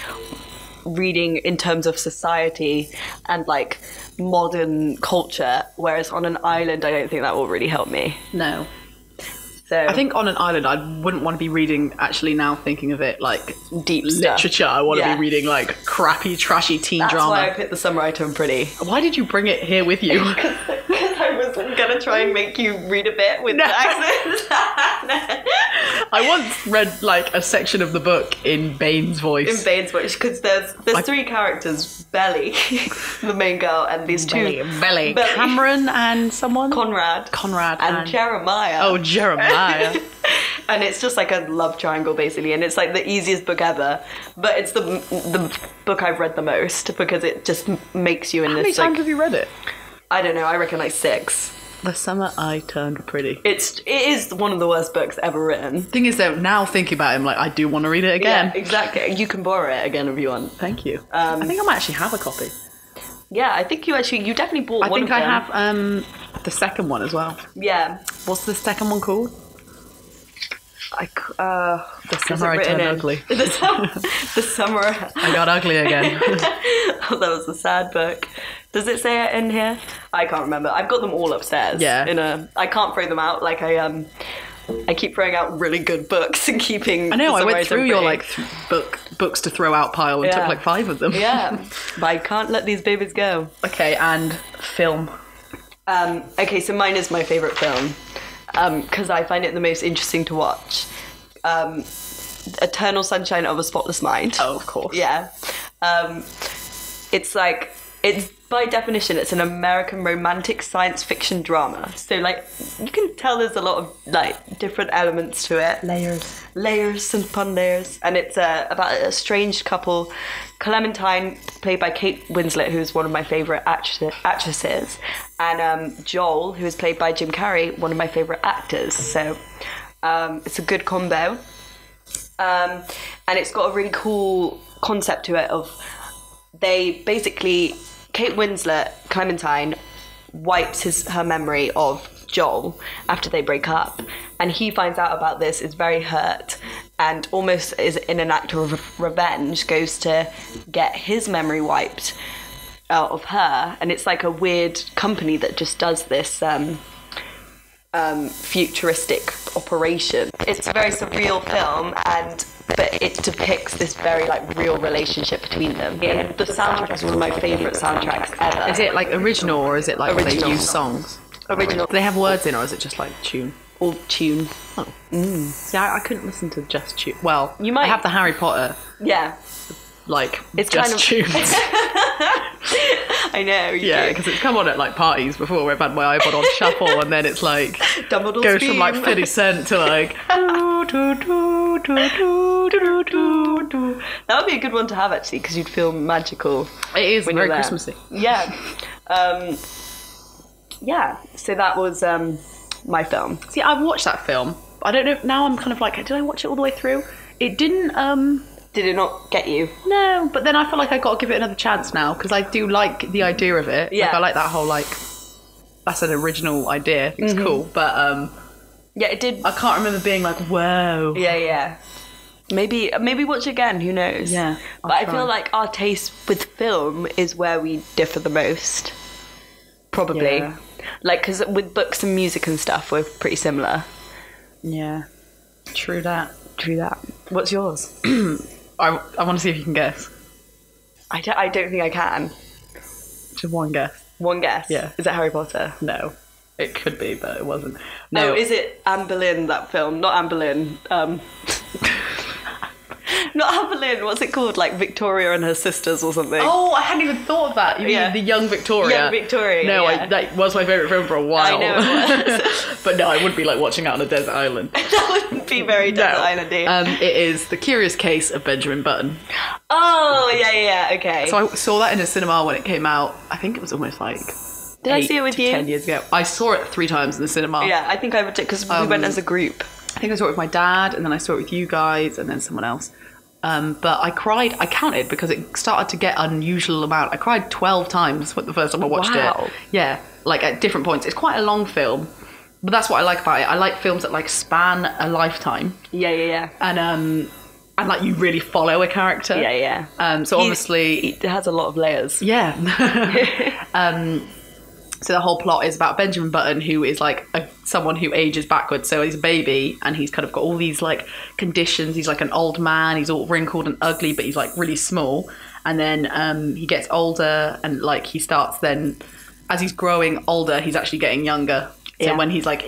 reading in terms of society and like modern culture, whereas on an island I don't think that will really help me. No. So I think on an island I wouldn't want to be reading, actually now thinking of it, like deep literature. Stuff. I want to be reading like crappy, trashy teen drama. That's why I picked The Summer I Turned Pretty. Why did you bring it here with you? Because I was going to try and make you read a bit with the accent. I once read like a section of the book in Bane's voice. In Bane's voice, because there's 3 characters, Belly, the main girl, and these Belly. Cameron and someone? Conrad. And Jeremiah. Oh, Jeremiah. And it's just like a love triangle basically, and it's like the easiest book ever, but it's the book I've read the most because it just makes you in How this. How many times have you read it? I don't know, I reckon like 6. The Summer I Turned Pretty. It is one of the worst books ever written. Thing is though, now thinking about it, I'm like, I do want to read it again. Yeah, exactly. You can borrow it again if you want. Thank you. I think I might actually have a copy. Yeah, I think you definitely bought one of them. I think I have the second one as well. Yeah. What's the second one called? The Summer I Turned Ugly. The Summer I Got Ugly Again. Oh, that was a sad book. Does it say it in here? I can't remember. I've got them all upstairs. Yeah. I can't throw them out. Like I keep throwing out really good books and keeping. I know. I went through your like books to throw out pile and took like 5 of them. Yeah, but I can't let these babies go. Okay, and film. Okay, so mine is my favourite film. Because I find it the most interesting to watch. Eternal Sunshine of a Spotless Mind. Oh, of course. Yeah. It's by definition, it's an American romantic science fiction drama. So, like, you can tell there's a lot of, like, different elements to it. Layers and fun layers. And it's about a estranged couple, Clementine, played by Kate Winslet, who's one of my favourite actresses, and Joel, who is played by Jim Carrey, one of my favourite actors. So, it's a good combo. And it's got a really cool concept to it of they basically, Kate Winslet, Clementine, wipes her memory of Joel after they break up, and he finds out about this, is very hurt, and almost is in an act of revenge, goes to get his memory wiped out of her, and it's like a weird company that just does this futuristic operation. It's a very surreal film, but it depicts this very like real relationship between them. And the soundtrack is one of my favourite soundtracks ever. Is it like original, or is it like Original. they use songs? Original. Do they have words in, or is it just like tune? All tune. Oh. See, I couldn't listen to just tune. Well, You might- I have the Harry Potter, Yeah. like, It's just kind of- tunes. I know. Yeah, because it's come on at like parties before where I've had my iPod on shuffle, and then it's like Dumbledore's goes from like theme. 50 Cent to like do, do, do, do, do, do, do, do. That would be a good one to have actually, because you'd feel magical. It is when very you're there. Christmassy. Yeah. Yeah. So that was my film. See, I watched that film. I don't know. Now I'm kind of like, did I watch it all the way through? It didn't. Did it not get you? No, but then I feel like I got to give it another chance now, because I do like the idea of it. Yeah. Like, I like that whole like that's an original idea. I think it's cool, but Yeah, it did. I can't remember being like, whoa. Yeah. Maybe watch again. Who knows? Yeah, I'll But I try. feel like our taste with film is where we differ the most. Probably. Yeah. Like, because with books and music and stuff, we're pretty similar. Yeah, true that. What's yours? I want to see if you can guess. I don't think I can. Just one guess. One guess. Yeah. Is it Harry Potter? No, it could be, but it wasn't. No. No, Is it Anne Boleyn, that film? Not Anne Boleyn. Not Anne Boleyn. What's it called? Like Victoria and her sisters or something. Oh, I hadn't even thought of that. You Yeah. mean the Young Victoria? Young Victoria, No, yeah. that was my favourite film for a while. I know it was. But no, I wouldn't be like watching it on a desert island. That wouldn't be very Desert Island-y. It is The Curious Case of Benjamin Button. Oh, yeah, okay. So I saw that in a cinema when it came out. I think it was almost like Did I see it with you? 10 years ago. I saw it 3 times in the cinema. Yeah, I think I would, because we went as a group. I think I saw it with my dad, and then I saw it with you guys, and then someone else. But I cried. I counted because it started to get unusual amount. I cried 12 times the first time I watched Wow. it. Yeah, like at different points. It's quite a long film, but that's what I like about it. I like films that like span a lifetime, Yeah. and like you really follow a character. Yeah. So obviously, It has a lot of layers. yeah. So the whole plot is about Benjamin Button, who is like someone who ages backwards. So he's a baby, and he's kind of got all these like conditions. He's like an old man. He's all wrinkled and ugly, but he's like really small. And then he gets older, and like he starts then, as he's growing older, he's actually getting younger. So Yeah. when he's like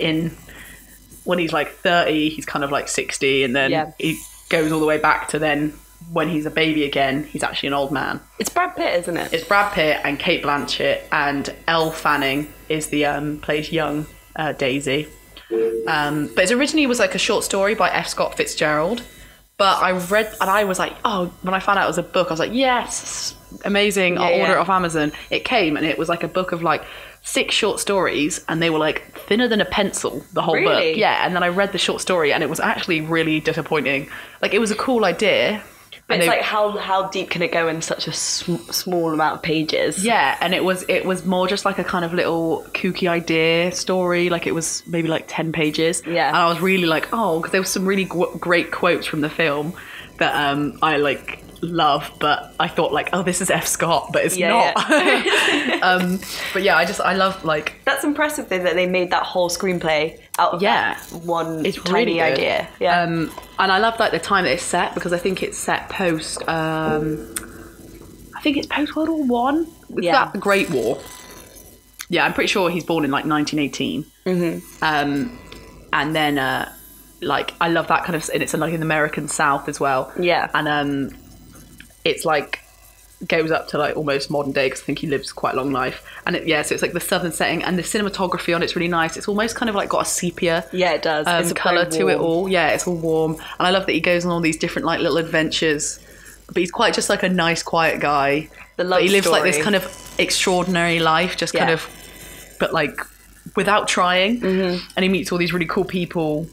30, he's kind of like 60, and then he goes all the way back to then when he's a baby again, he's actually an old man. It's Brad Pitt, isn't it? It's Brad Pitt and Kate Blanchett, and Elle Fanning is the plays young Daisy. But it originally was like a short story by F. Scott Fitzgerald. But I read, and I was like, oh, when I found out it was a book, I was like, yes, amazing, I'll order it off Amazon. It came, and it was like a book of like 6 short stories, and they were like thinner than a pencil, the whole Really? book. Yeah, and then I read the short story, and it was actually really disappointing. Like, it was a cool idea. But and it's they- like, how deep can it go in such a small amount of pages? Yeah, and it was more just like a kind of little kooky idea story. Like, it was maybe like 10 pages. Yeah. And I was really like, oh, because there was some really great quotes from the film that I like love, but I thought like, oh, this is F. Scott, but it's not. But yeah, I love like. That's impressive though, that they made that whole screenplay out of that one It's tiny really good. idea. Yeah. And I love like the time that it's set, because I think it's set post. I think it's post World War One. It's that the Great War. Yeah, I'm pretty sure he's born in like 1918. Mm-hmm. And then like I love that kind of, and it's in like an American South as well. Yeah. And it's like goes up to like almost modern day because I think he lives quite a long life. And so it's like the southern setting, and the cinematography on it's really nice. It's almost kind of like got a sepia it does. It's colour to it all. Yeah, it's all warm. And I love that he goes on all these different like little adventures. But he's quite just like a nice, quiet guy. But he lives like this kind of extraordinary life, just kind of, but like without trying. And he meets all these really cool people.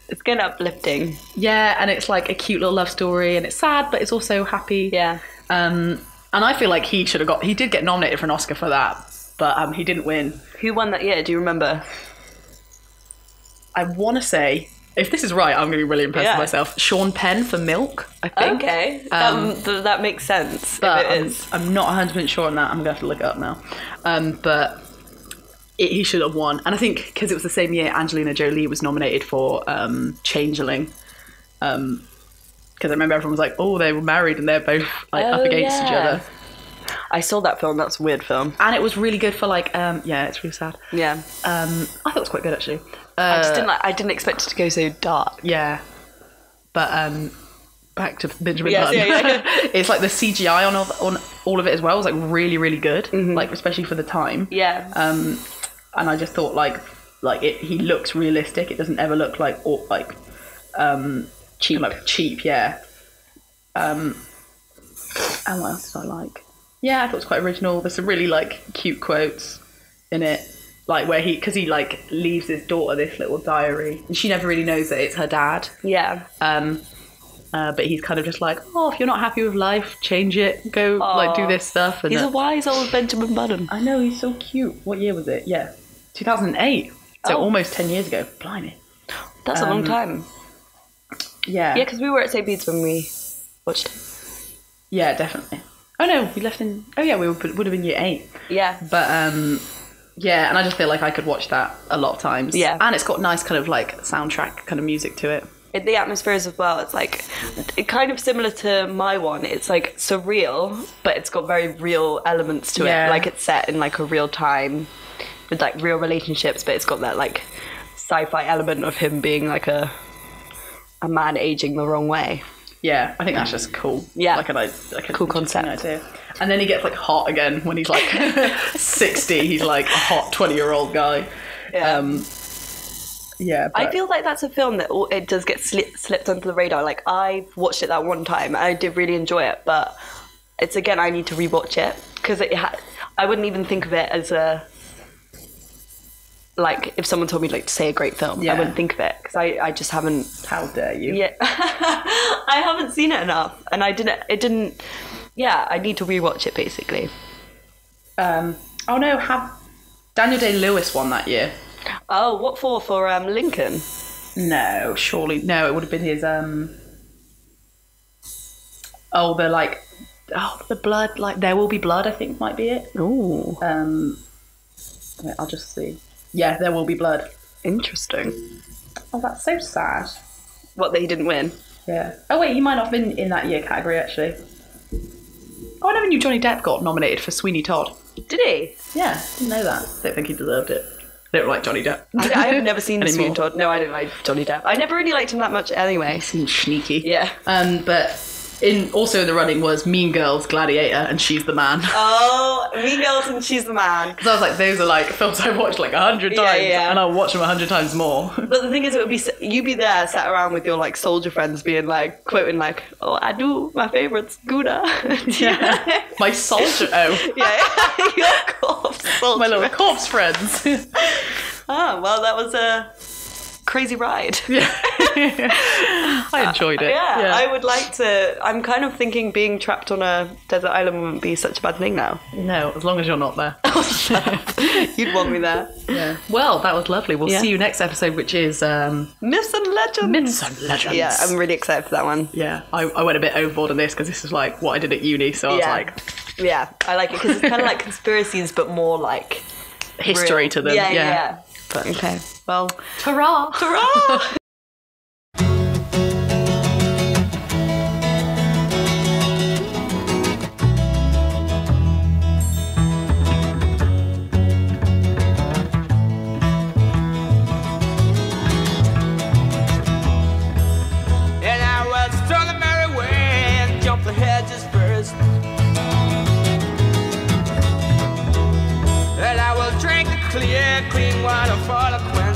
It's kind of uplifting. Yeah, and it's like a cute little love story, and it's sad, but it's also happy. Yeah. And I feel like he did get nominated for an Oscar for that, but he didn't win. Who won that year? Do you remember? I want to say, if this is right, I'm going to be really impressed with myself. Sean Penn for Milk, I think. Okay. That makes sense. But if it is. I'm not 100% sure on that. I'm going to have to look it up now. But he should have won. And I think because it was the same year Angelina Jolie was nominated for Changeling. Because I remember everyone was like, oh, they were married and they're both like up against each other. I saw that film. That's a weird film. And it was really good for like, it's really sad. Yeah. I thought it was quite good actually. I didn't expect it to go so dark. Yeah. But back to Benjamin Button. It's like the CGI on all of it as well was like really, really good. Like especially for the time. Yeah. And I just thought he looks realistic. It doesn't ever look like cheap. Like cheap, yeah. And what else did I like? Yeah, I thought it was quite original. There's some really like cute quotes in it, like where because he like leaves his daughter this little diary, and she never really knows that it's her dad. Yeah. But he's kind of just like, oh, if you're not happy with life, change it. Go like do this stuff. And he's a wise old Benjamin Button. I know, he's so cute. What year was it? Yeah, 2008. So almost 10 years ago. Blimey. That's a long time. Yeah. Yeah, because we were at St. Bede's when we watched it. Yeah, definitely. Oh no, we left in. Oh yeah, we would have been year 8. Yeah. But yeah, and I just feel like I could watch that a lot of times. Yeah. And it's got nice kind of like soundtrack kind of music to it. The atmospheres as well. It's like kind of similar to my one. It's like surreal, but it's got very real elements to it. Like it's set in like a real time with like real relationships, but it's got that like sci-fi element of him being like a man aging the wrong way. Yeah, I think that's just cool. Yeah, like a cool concept. Idea. And then he gets like hot again when he's like 60. He's like a hot 20-year-old guy. Yeah. Yeah, I feel like that's a film that it does get slipped under the radar. Like I watched it that one time, and I did really enjoy it. But it's again, I need to rewatch it because I wouldn't even think of it as a like if someone told me like to say a great film, I wouldn't think of it because I just haven't. How dare you? Yeah, I haven't seen it enough, and I didn't. Yeah, I need to rewatch it basically. Oh no, Daniel Day-Lewis won that year. Oh, what for Lincoln? No, surely no. It would have been his the blood, like There Will Be Blood, I think might be it. Ooh. Wait, I'll just see. Yeah, There Will Be Blood. Interesting. Oh, that's so sad. What, that he didn't win? Yeah. Oh wait, he might not have been in that year category actually. Oh, I never knew Johnny Depp got nominated for Sweeney Todd. Did he? Yeah, didn't know that. Don't think he deserved it. I don't like Johnny Depp. I have never seen Sweeney Todd. No, I don't like Johnny Depp. I never really liked him that much anyway. Seems sneaky. Yeah. But also in the running was Mean Girls, Gladiator, and She's the Man. Oh, Mean Girls and She's the Man. Because I was like, those are like films I watched like 100 times, and I'll watch them 100 times more. But the thing is, you'd be there, sat around with your like soldier friends, being like quoting like, "Oh, I do my favorites, Gouda." Yeah. My soldier. Oh, yeah, your corpse soldier. My little corpse friends. Oh, well, that was a crazy ride. Yeah. I enjoyed it. Yeah, I would like to. I'm kind of thinking being trapped on a desert island wouldn't be such a bad thing now. No, as long as you're not there. You'd want me there. Yeah. Well, that was lovely. We'll see you next episode, which is Myths and Legends. Myths and Legends. Yeah, I'm really excited for that one. Yeah, I went a bit overboard on this because this is like what I did at uni, so I was like... Yeah, I like it because it's kind of like conspiracies, but more like... history real. To them. Yeah. But, okay, well... Ta-ra! Ta-ra! And I was strong and merry way and jumped the hedges first. Clear, clean water for the queen.